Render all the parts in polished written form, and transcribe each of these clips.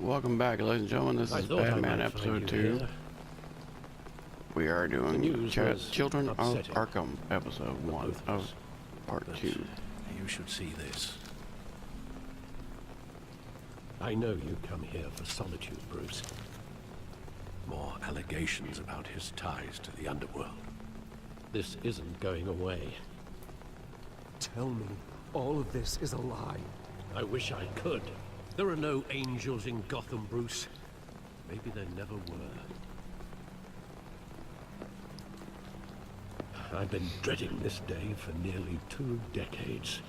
welcome back, ladies and gentlemen. This is Batman episode 2. We are doing Children of Arkham episode 1 of part 2. You should see this. I know you come here for solitude, Bruce. More allegations about his ties to the underworld. This isn't going away. Tell me, all of this is a lie. I wish I could. There are no angels in Gotham, Bruce. Maybe there never were. I've been dreading this day for nearly 2 decades.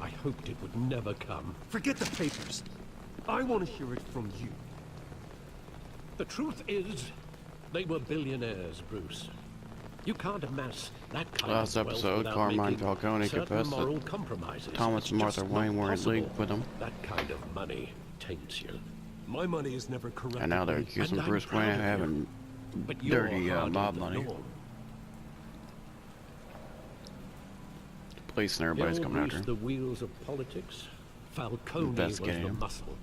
I hoped it would never come. Forget the papers. I want to hear it from you. The truth is, they were billionaires, Bruce. You can't amass that kind Last of wealth episode, without Carmine making Falcone certain confessed moral that compromises. Thomas and Martha It's Wayne were in possible. league with him. That kind of money taints you. My money is never corrupt. And now they're accusing And Bruce I'm Wayne proud of of having But you're dirty harder mob than money. norm. The police and everybody's Hill coming after greased him. the wheels of politics. Falcone was the Investigating him. muscle.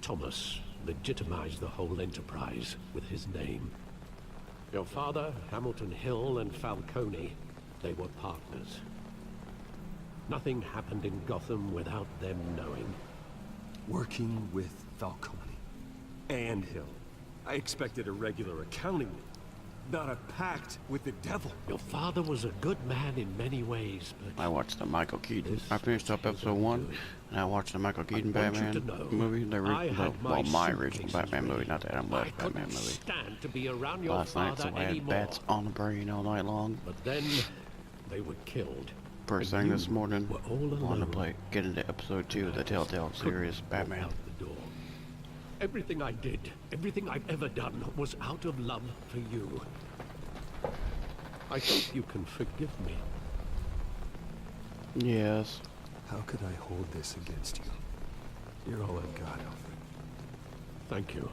Thomas legitimized the whole enterprise with his name. Your father, Hamilton Hill, and Falcone, they were partners. Nothing happened in Gotham without them knowing. Working with Falcone and Hill. I expected a regular accounting, not a pact with the devil. Your father was a good man in many ways, but I watched the Michael Keaton. This I finished up was episode 1, and I watched the Michael Keaton want you Batman to know, movie. I had Well, my suitcases original Batman movie, ready. not the Adam I West Batman couldn't movie. stand to be around your Last night, so father I had anymore. bats on the brain all night long. But then they were killed. First And thing you this morning, were all on the alone. plate, get into episode 2 of the Telltale series, Couldn't walk Batman. out the door. Everything I did, everything I've ever done, was out of love for you. I hope you can forgive me. Yes. How could I hold this against you? You're all I've got, Alfred. Thank you.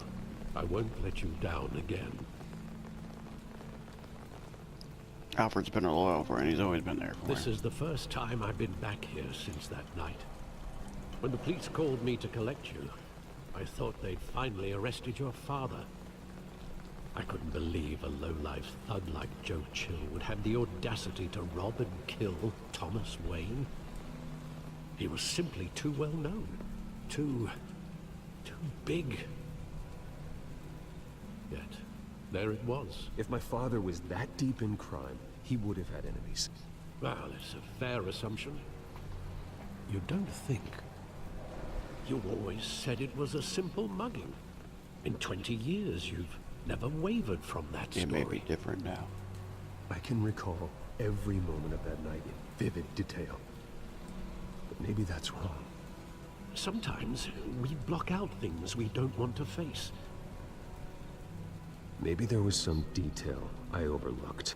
I won't let you down again. Alfred's been a loyal friend. He's always been there for This me. is the first time I've been back here since that night. When the police called me to collect you, I thought they'd finally arrested your father. I couldn't believe a low-life thug like Joe Chill would have the audacity to rob and kill Thomas Wayne. He was simply too well known. Too big. Yet, there it was. If my father was that deep in crime, he would have had enemies. Well, it's a fair assumption. You don't think? You always said it was a simple mugging. In 20 years, you've never wavered from that story. It may be different now. I can recall every moment of that night in vivid detail. But maybe that's wrong. Sometimes we block out things we don't want to face. Maybe there was some detail I overlooked.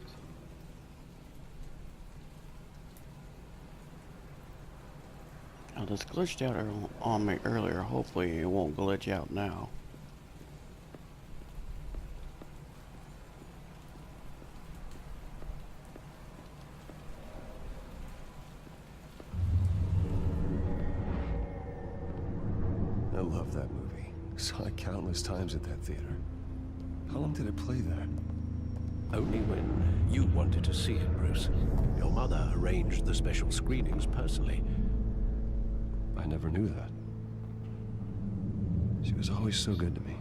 Now, this glitched out on me earlier. Hopefully, it won't glitch out now. I love that movie. Saw it countless times at that theater. How long did it play there? Only when you wanted to see it, Bruce. Your mother arranged the special screenings personally. I never knew that. She was always so good to me.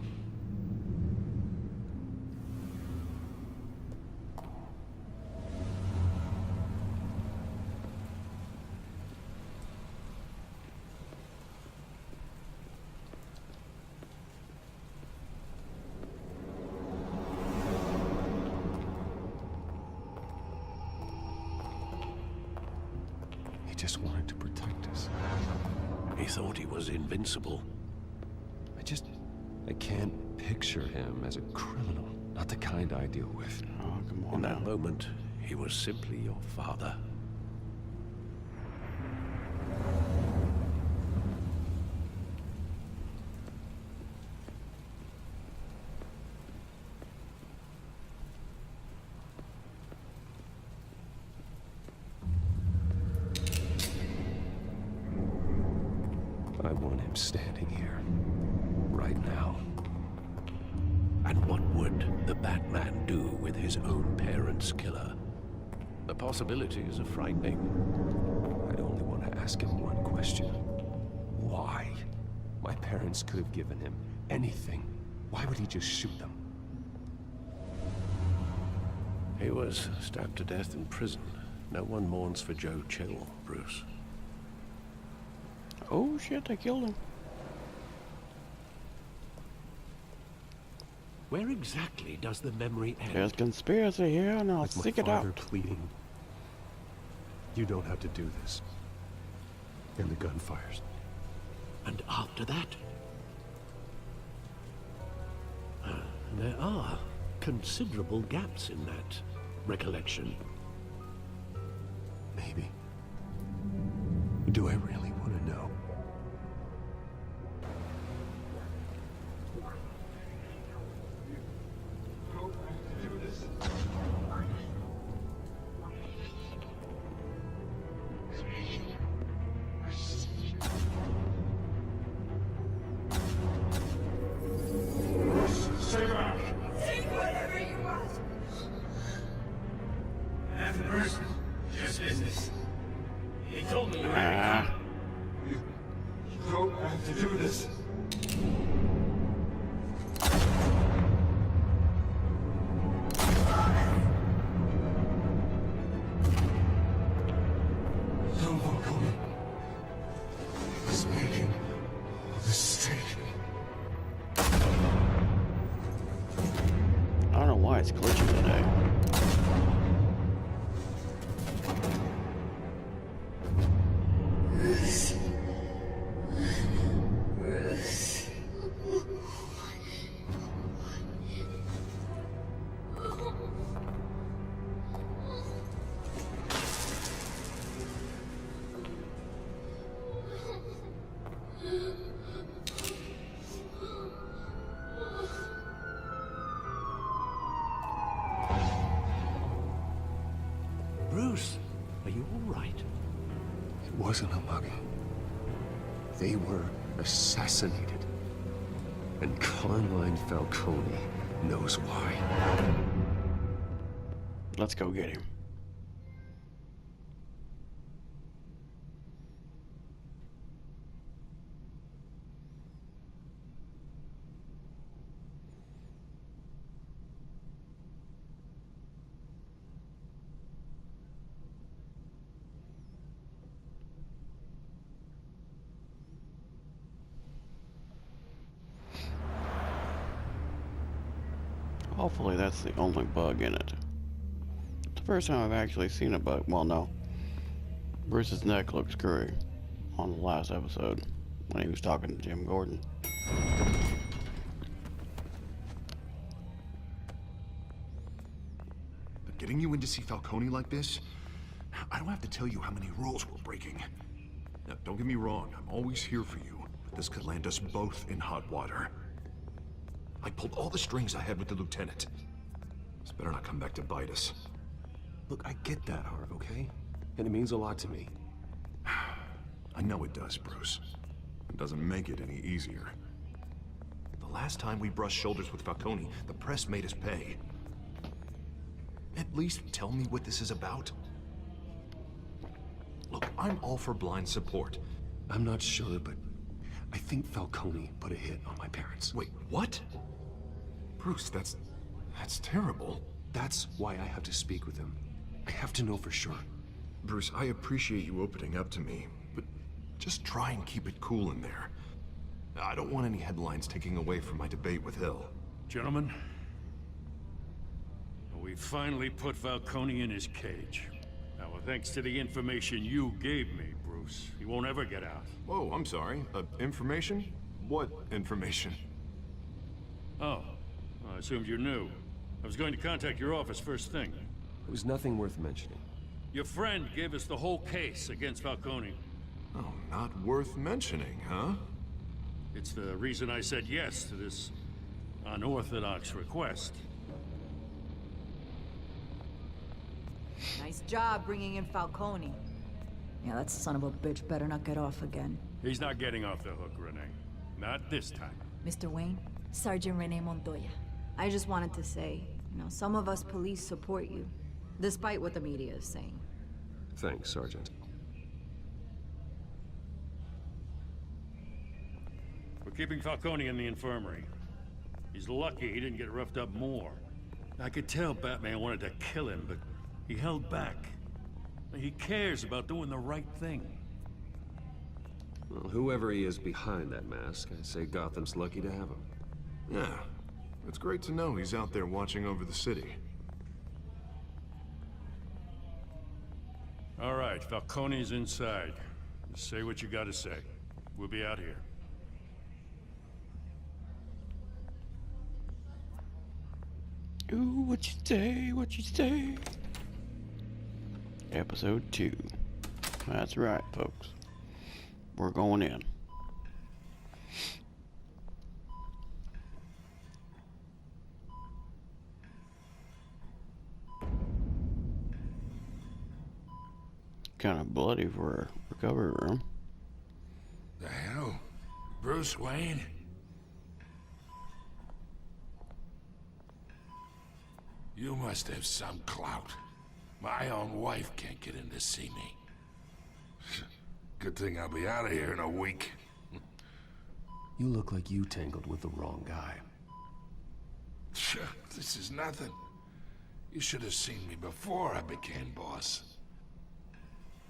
He just wanted to protect us. He thought he was invincible. I can't picture him as a criminal. Not the kind I deal with. Oh, come on In now. that moment, he was simply your father. I want him standing here. right now. And what would the Batman do with his own parents' killer? The possibilities are frightening. I'd only want to ask him one question. Why? My parents could have given him anything. Why would he just shoot them? He was stabbed to death in prison. No one mourns for Joe Chill, Bruce. Oh shit, they killed him. Where exactly does the memory end? There's conspiracy here, and I'll With stick my it out. father pleading, you don't have to do this. And the gun fires. And after that? There are considerable gaps in that recollection. Maybe. Do I really want to know? I don't know why it's glitching today. Bruce, are you all right? It wasn't a mugging. They were assassinated. And Carmine Falcone knows why. Let's go get him. Hopefully that's the only bug in it. It's the first time I've actually seen a bug. Well, no. Bruce's neck looked screwy on the last episode when he was talking to Jim Gordon. But getting you in to see Falcone like this, I don't have to tell you how many rules we're breaking. Now, don't get me wrong, I'm always here for you, but this could land us both in hot water. I pulled all the strings I had with the lieutenant. This better not come back to bite us. Look, I get that, Harv, okay? And it means a lot to me. I know it does, Bruce. It doesn't make it any easier. The last time we brushed shoulders with Falcone, the press made us pay. At least tell me what this is about. Look, I'm all for blind support. I'm not sure, but I think Falcone put a hit on my parents. Wait, what? Bruce, that's terrible. That's why I have to speak with him. I have to know for sure. Bruce, I appreciate you opening up to me, but just try and keep it cool in there. I don't want any headlines taking away from my debate with Hill. Gentlemen, we finally put Falcone in his cage. Now, thanks to the information you gave me, Bruce, he won't ever get out. Whoa, I'm sorry. Information? What information? Oh, I assumed you knew. I was going to contact your office first thing. It was nothing worth mentioning. Your friend gave us the whole case against Falcone. Oh, not worth mentioning, huh? It's the reason I said yes to this unorthodox request. Nice job bringing in Falcone. Yeah, that son of a bitch better not get off again. He's not getting off the hook, Renee. Not this time. Mr. Wayne, Sergeant Rene Montoya. I just wanted to say, some of us police support you, despite what the media is saying. Thanks, Sergeant. We're keeping Falcone in the infirmary. He's lucky he didn't get roughed up more. I could tell Batman wanted to kill him, but he held back. He cares about doing the right thing. Well, whoever he is behind that mask, I say Gotham's lucky to have him. Yeah, it's great to know he's out there watching over the city. All right, Falcone's inside. Just say what you gotta say. We'll be out here. Ooh, what you say, what you say? Episode 2. That's right, folks. We're going in. Kind of bloody for a recovery room. The hell? Bruce Wayne? You must have some clout. My own wife can't get in to see me. Good thing I'll be out of here in a week. You look like you tangled with the wrong guy. This is nothing. You should have seen me before I became boss.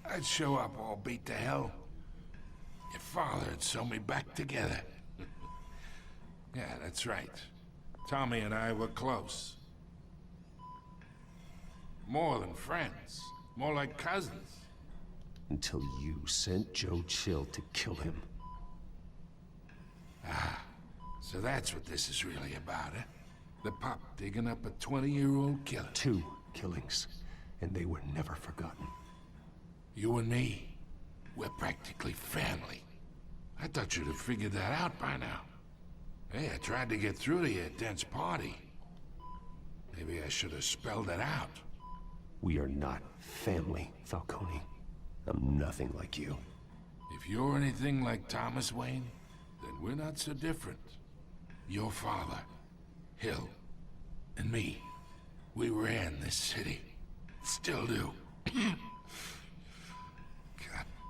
I'd show up all beat to hell. Your father had sewn me back together. Yeah, that's right. Tommy and I were close. More than friends. More like cousins. Until you sent Joe Chill to kill him. So that's what this is really about, eh? The pup digging up a 20-year-old killer. 2 killings, and they were never forgotten. You and me, we're practically family. I thought you'd have figured that out by now. Hey, I tried to get through to your dense party. Maybe I should have spelled it out. We are not family, Falcone. I'm nothing like you. If you're anything like Thomas Wayne, then we're not so different. Your father, Hill, and me, we ran this city. Still do. God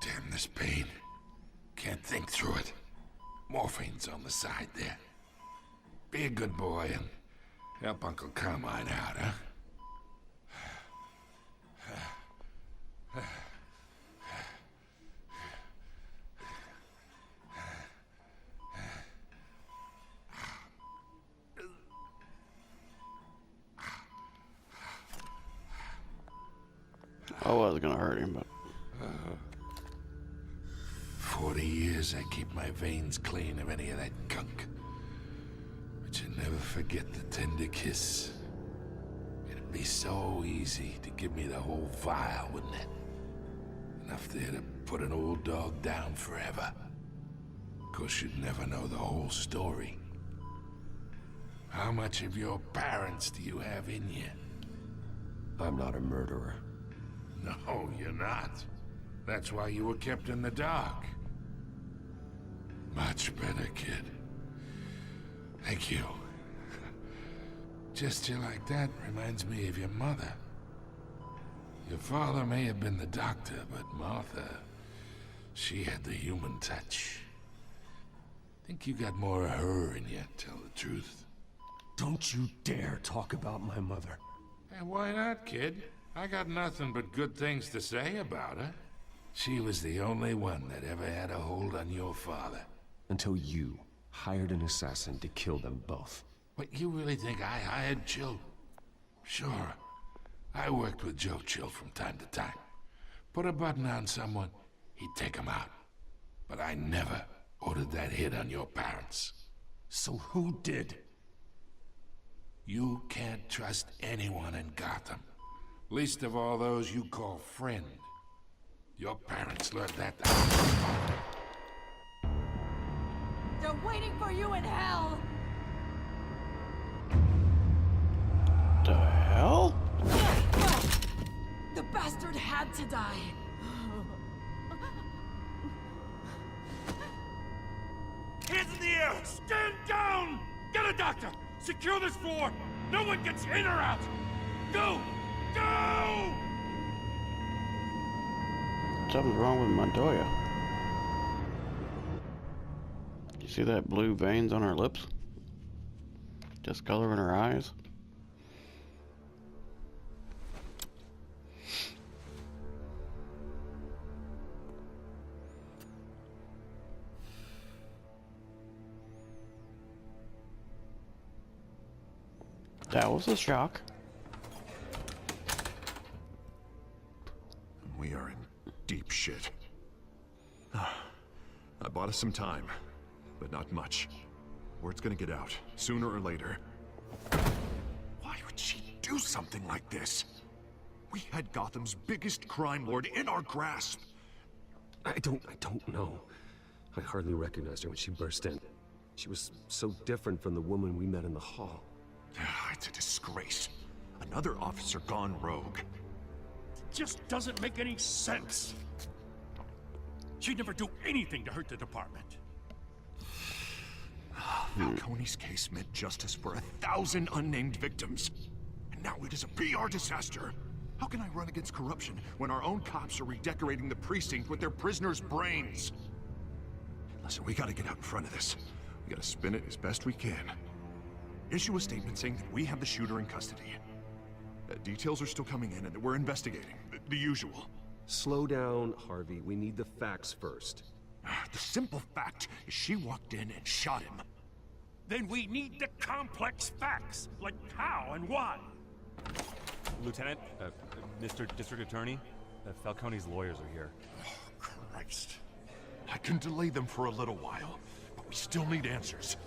damn this pain. Can't think through it. Morphine's on the side there. Be a good boy and help Uncle Carmine out, huh? I was gonna hurt him, but 40 years I keep my veins clean of any of that gunk. But you never forget the tender kiss. It'd be so easy to give me the whole vial, wouldn't it? Enough there to put an old dog down forever. Of course, you'd never know the whole story. How much of your parents do you have in you? I'm not a murderer. No, you're not. That's why you were kept in the dark. Much better, kid. Thank you. Gesture like that reminds me of your mother. Your father may have been the doctor, but Martha, she had the human touch. Think you got more of her in you, tell the truth. Don't you dare talk about my mother. Hey, why not, kid? I got nothing but good things to say about her. She was the only one that ever had a hold on your father. Until you hired an assassin to kill them both. What, you really think I hired Chill? Sure. I worked with Joe Chill from time to time. Put a button on someone, he'd take him out. But I never ordered that hit on your parents. So who did? You can't trust anyone in Gotham. Least of all those you call friend. Your parents learned that. They're waiting for you in hell! the hell? The bastard had to die. Hands in the air! Stand down! Get a doctor! Secure this floor! No one gets in or out! Go! Go! Something's wrong with Montoya. You see that blue veins on her lips? Discolor in her eyes? That was a shock. We are in deep shit. I bought us some time, but not much. Word's gonna get out, sooner or later. Why would she do something like this? We had Gotham's biggest crime lord in our grasp. I don't know. I hardly recognized her when she burst in. She was so different from the woman we met in the hall. It's a disgrace. Another officer gone rogue. Just doesn't make any sense. She'd never do anything to hurt the department. Falcone's case meant justice for 1,000 unnamed victims. And now it is a PR disaster. How can I run against corruption when our own cops are redecorating the precinct with their prisoners' brains? Listen, we gotta get out in front of this. We gotta spin it as best we can. Issue a statement saying that we have the shooter in custody. That details are still coming in and that we're investigating. The usual. Slow down, Harvey. We need the facts first. The simple fact is she walked in and shot him. Then we need the complex facts, like how and why. Lieutenant, Mr. District Attorney, Falcone's lawyers are here. Oh, Christ. I can delay them for a little while, but we still need answers.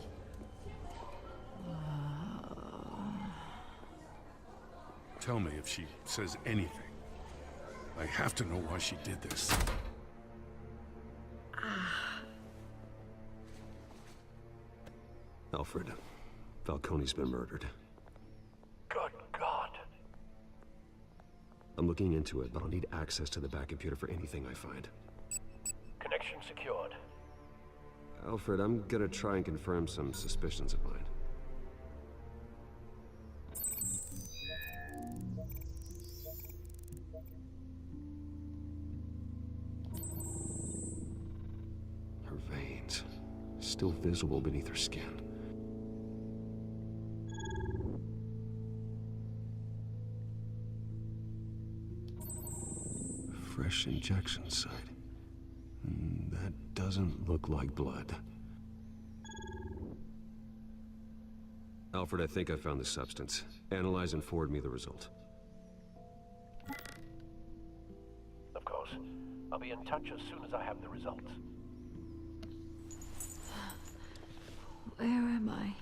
Tell me if she says anything. I have to know why she did this. Alfred, Falcone's been murdered. Good God. I'm looking into it, but I'll need access to the back computer for anything I find. Connection secured. Alfred, I'm gonna try and confirm some suspicions of mine. Her veins, still visible beneath her skin. Fresh injection site. That doesn't look like blood. Alfred, I think I found the substance. Analyze and forward me the result. Of course. I'll be in touch as soon as I have the results. Where am I?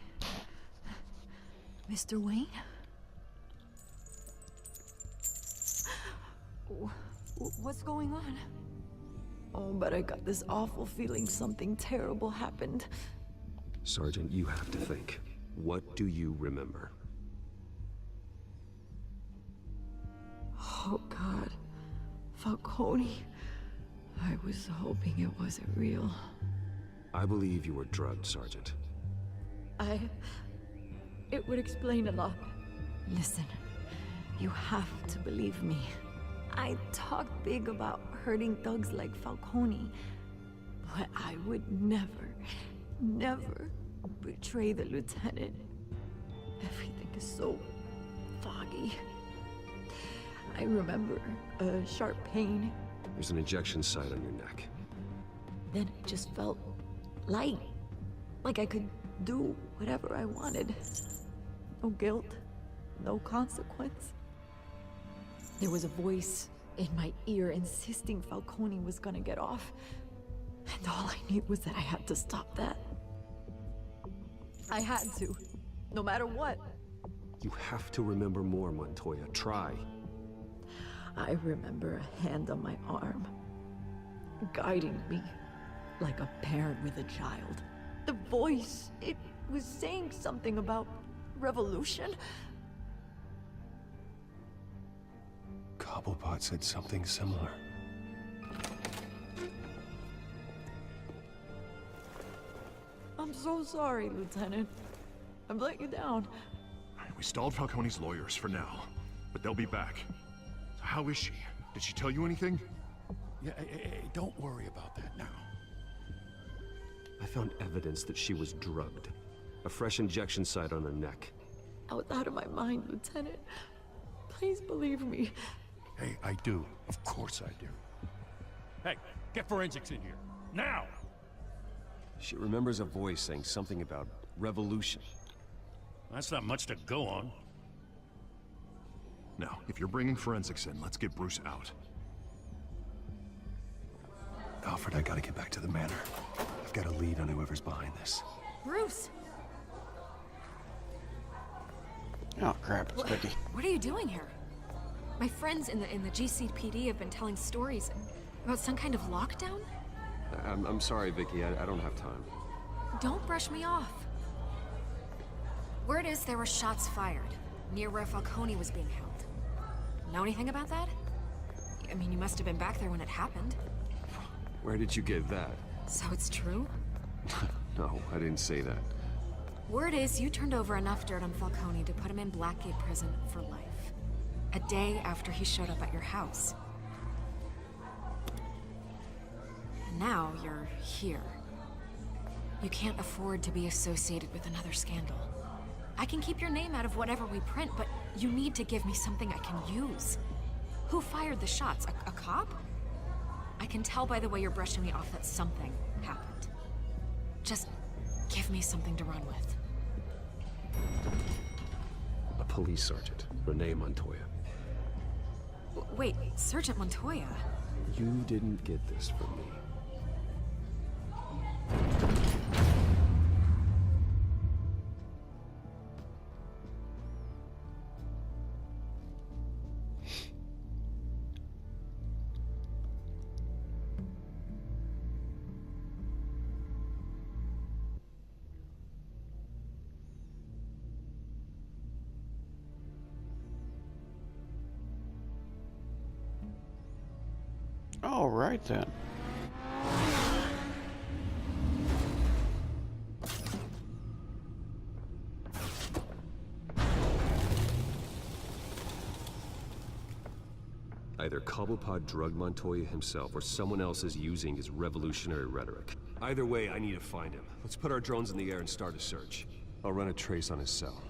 Mr. Wayne? What's going on? Oh, but I got this awful feeling something terrible happened. Sergeant, you have to think. What do you remember? Oh, God. Falcone. I was hoping it wasn't real. I believe you were drugged, Sergeant. It would explain a lot. Listen, you have to believe me. I talk big about hurting thugs like Falcone, but I would never betray the lieutenant. Everything is so foggy. I remember a sharp pain. There's an injection site on your neck. Then it just felt light, like I could do whatever I wanted. No guilt, no consequence. There was a voice in my ear insisting Falcone was gonna get off. And all I knew was that I had to stop that. I had to, no matter what. You have to remember more, Montoya. Try. I remember a hand on my arm, guiding me like a parent with a child. The voice, it was saying something about revolution. Cobblepot said something similar. I'm so sorry, Lieutenant. I've let you down. We stalled Falcone's lawyers for now, but they'll be back. So how is she? Did she tell you anything? Yeah, hey, don't worry about that now. I found evidence that she was drugged. A fresh injection site on her neck. I was out of my mind, Lieutenant. Please believe me. Hey, I do. Of course I do. Hey, get forensics in here. Now! She remembers a voice saying something about revolution. That's not much to go on. Now, if you're bringing forensics in, let's get Bruce out. Alfred, I gotta get back to the manor. I've got a lead on whoever's behind this. Bruce! Oh crap, it's Vicky. What are you doing here? My friends in the GCPD have been telling stories about some kind of lockdown? I'm sorry, Vicky. I don't have time. Don't brush me off. Word is there were shots fired near where Falcone was being held. Know anything about that? I mean, you must have been back there when it happened. Where did you get that? So it's true? No, I didn't say that. Word is you turned over enough dirt on Falcone to put him in Blackgate Prison for life. A day after he showed up at your house. And now you're here. You can't afford to be associated with another scandal. I can keep your name out of whatever we print, but you need to give me something I can use. Who fired the shots? A cop? I can tell by the way you're brushing me off that something happened. Just give me something to run with. A police sergeant, Renee Montoya. Wait, Sergeant Montoya? You didn't get this from me. All right then. Either Cobblepot drugged Montoya himself, or someone else is using his revolutionary rhetoric. Either way, I need to find him. Let's put our drones in the air and start a search. I'll run a trace on his cell.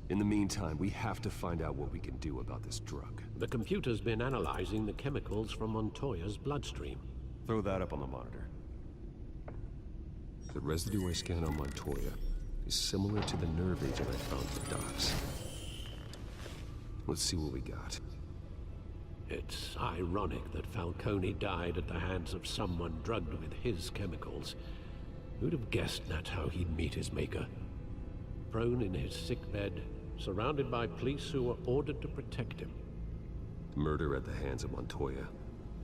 In the meantime, we have to find out what we can do about this drug. The computer's been analyzing the chemicals from Montoya's bloodstream. Throw that up on the monitor. The residue I scanned on Montoya is similar to the nerve agent I found at the docks. Let's see what we got. It's ironic that Falcone died at the hands of someone drugged with his chemicals. Who'd have guessed that's how he'd meet his maker? Prone in his sickbed, surrounded by police who were ordered to protect him. Murder at the hands of Montoya.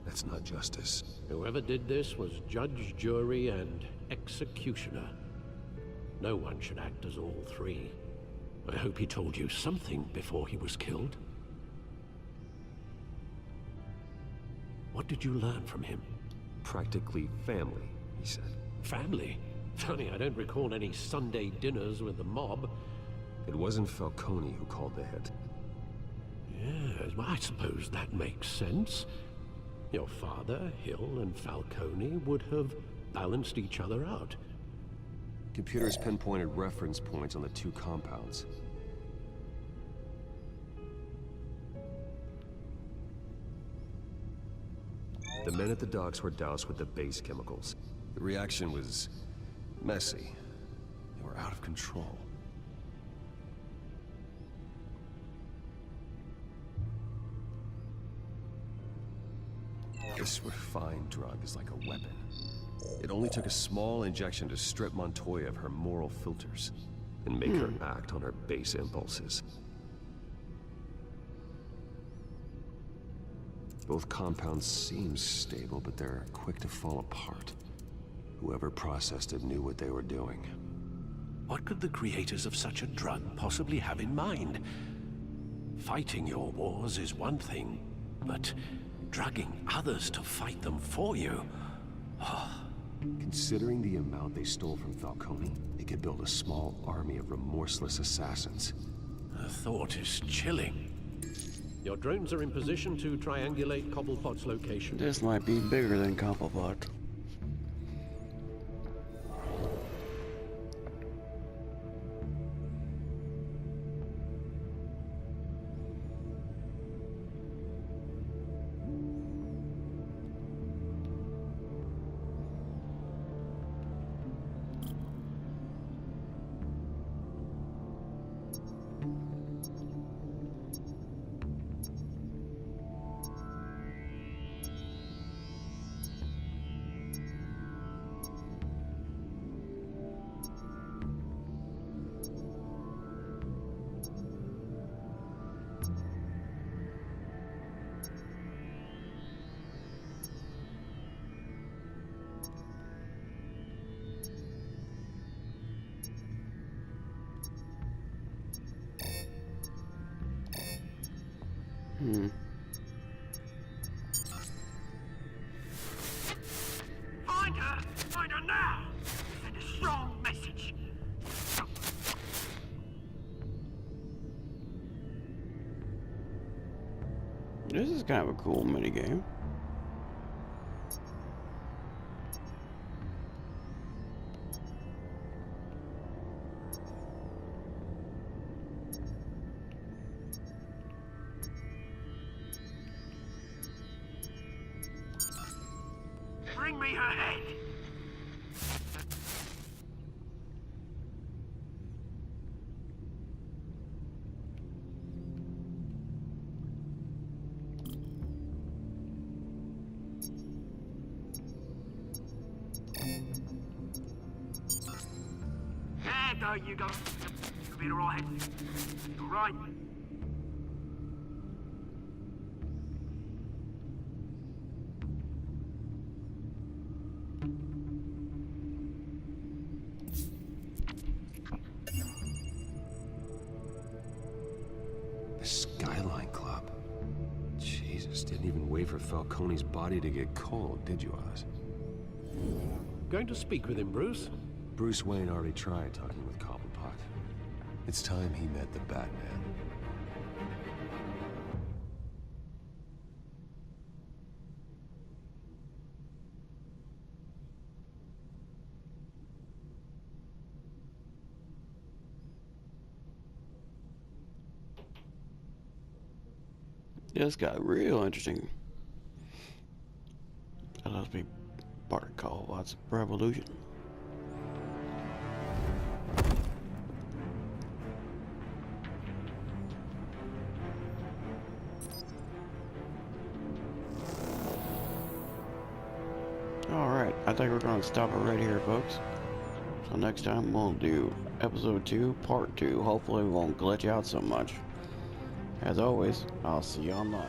That's not justice. Whoever did this was judge, jury, and executioner. No one should act as all three. I hope he told you something before he was killed. What did you learn from him? Practically family, he said. Family? Funny, I don't recall any Sunday dinners with the mob. It wasn't Falcone who called the hit. Yes, well, I suppose that makes sense. Your father, Hill, and Falcone would have balanced each other out. Computers pinpointed reference points on the two compounds. The men at the docks were doused with the base chemicals. The reaction was messy. They were out of control. This refined drug is like a weapon. It only took a small injection to strip Montoya of her moral filters and make her act on her base impulses. Both compounds seem stable, but they're quick to fall apart. Whoever processed it knew what they were doing. What could the creators of such a drug possibly have in mind? Fighting your wars is one thing, but drugging others to fight them for you? Oh, Considering the amount they stole from Falcone, they could build a small army of remorseless assassins. The thought is chilling. Your drones are in position to triangulate Cobblepot's location. This might be bigger than Cobblepot. Find her now! Send a strong message! This is kind of a cool minigame. Bring me her head! There you go. You'll be alright. Alright. The Skyline Club. Jesus, didn't even wait for Falcone's body to get cold, did you, Oz? Going to speak with him, Bruce? Bruce Wayne already tried talking with Cobblepot. It's time he met the Batman. This got real interesting. That must be part of Cobblepot's revolution. Alright, I think we're going to stop it right here, folks. So next time we'll do episode 2, part 2. Hopefully we won't glitch out so much. As always, I'll see you online.